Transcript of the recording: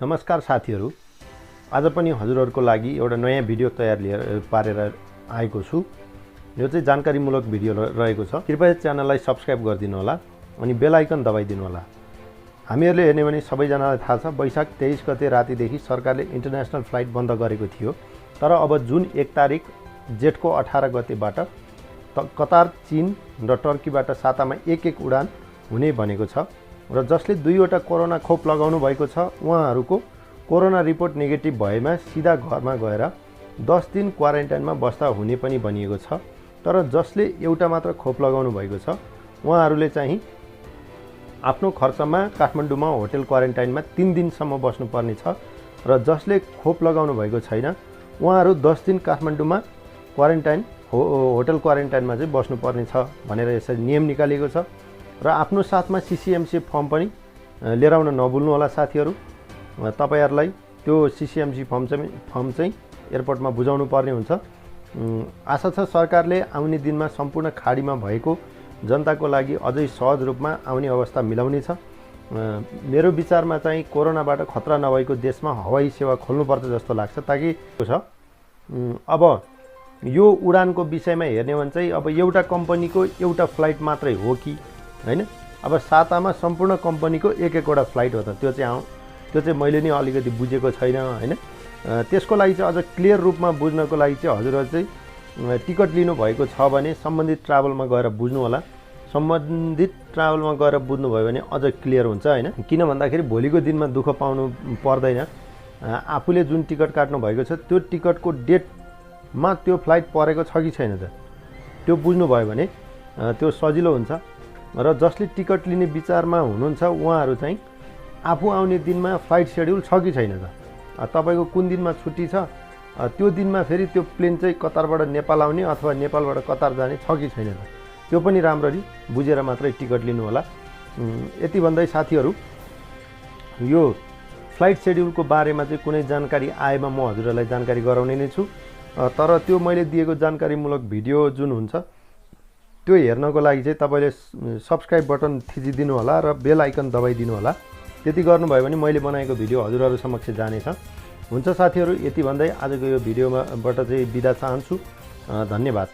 नमस्कार साथीहरू, आज पनि हजुरहरूको लागि एउटा नयाँ भिडियो तयार पारेर आएको छु। यो चाहिँ जानकारीमूलक भिडियो रहेको छ। कृपया च्यानललाई सब्स्क्राइब गरिदिनु होला अनि बेल आइकन दबाइदिनु होला। हामीहरूले हेर्ने भने सबैजनालाई थाहा छ, वैशाख 23 गते रातिदेखि सरकारले इन्टरनेसनल फ्लाइट बन्द गरेको थियो। तर अब जुन 1 तारिक जेठको 18 गतेबाट कतार, चीन र टर्कीबाट सातामा एक उडान हुने भनेको छ र जसले 2वटा कोरोना खोप लगाउनु भएको छ उहाँहरूको कोरोना रिपोर्ट नेगेटिभ भएमा सिधा घरमा गएर 10 दिन क्वारेन्टाइनमा बस्दा हुने पनि भनिएको छ। तर जसले एउटा मात्र खोप लगाउनु भएको छ उहाँहरूले चाहिँ आफ्नो खर्चमा काठमाडौँमा होटल क्वारेन्टाइनमा 3 दिनसम्म बस्नुपर्ने छ र जसले खोप लगाउनु भएको छैन उहाँहरू 10 दिन काठमाडौँमा क्वारेन्टाइन होटल क्वारेन्टाइनमा चाहिँ बस्नुपर्ने छ भनेर यसरी नियम निकालिएको छ। र आफ्नो साथमा सीसीएमसी फर्म पनि लिएर आउन नभुल्नु होला साथीहरू। तपाईहरुलाई त्यो सीसीएमसी फर्म चाहिँ एयरपोर्टमा बुझाउनु पर्ने हुन्छ। आशा छ सरकारले आउने दिनमा सम्पूर्ण खाडीमा भएको जनताको लागि अझै सहज रूपमा आउने अवस्था मिलाउने छ। मेरो विचारमा चाहिँ कोरोनाबाट खतरा नभएको देशमा हवाई सेवा खोल्नुपर्छ जस्तो लाग्छ, ताकि अब यो उडानको विषयमा हेर्ने भने चाहिँ अब एउटा कम्पनीको एउटा फ्लाइट मात्रै हो कि हैन। अब सातामा सम्पूर्ण कम्पनीको एक-एकवटा फ्लाइट हो त, त्यो चाहिँ मैले नि अलिकति बुझेको छैन हैन। त्यसको लागि चाहिँ अझ क्लियर रूपमा बुझ्नको लागि चाहिँ हजुरहरु चाहिँ टिकट लिनु भएको छ भने सम्बन्धित ट्राभलमा गएर बुझ्नु होला। सम्बन्धित ट्राभलमा गएर बुझ्नुभयो भने अझ क्लियर हुन्छ हैन। किन भन्दाखेरि भोलिको दिनमा दुःख पाउनु पर्दैन। आफूले जुन टिकट काट्नु भएको छ त्यो टिकटको डेटमा त्यो फ्लाइट परेको छ कि छैन त त्यो बुझ्नुभयो भने त्यो सजिलो हुन्छ। र जसले टिकट लिने विचारमा हुनुहुन्छ उहाँहरू चाहिँ आफू आउने दिनमा फ्लाइट शेड्युल छ कि छैन त, तपाईको कुन दिनमा छुट्टी छ त्यो दिनमा फेरि त्यो प्लेन चाहिँ कतारबाट नेपाल आउने अथवा नेपालबाट कतार जाने छ कि छैन त त्यो पनि राम्ररी बुझेर मात्रै टिकट लिनु होला। यति भन्दै साथीहरू, यो फ्लाइट शेड्युलको बारेमा चाहिँ कुनै जानकारी आएमा म हजुरहरूलाई जानकारी गराउने नै छु। तर त्यो मैले दिएको जानकारीमूलक भिडियो जुन हुन्छ त्यो हेर्नको लागि चाहिँ तपाईले सब्स्क्राइब बटन थिचिदिनु होला र बेल आइकन दबाइदिनु होला। त्यति गर्नुभयो भने मैले बनाएको भिडियो हजुरहरु समक्ष जानेछ। हुन्छ साथीहरू, यति भन्दै आजको यो भिडियोबाट चाहिँ बिदा चाहन्छु। धन्यवाद।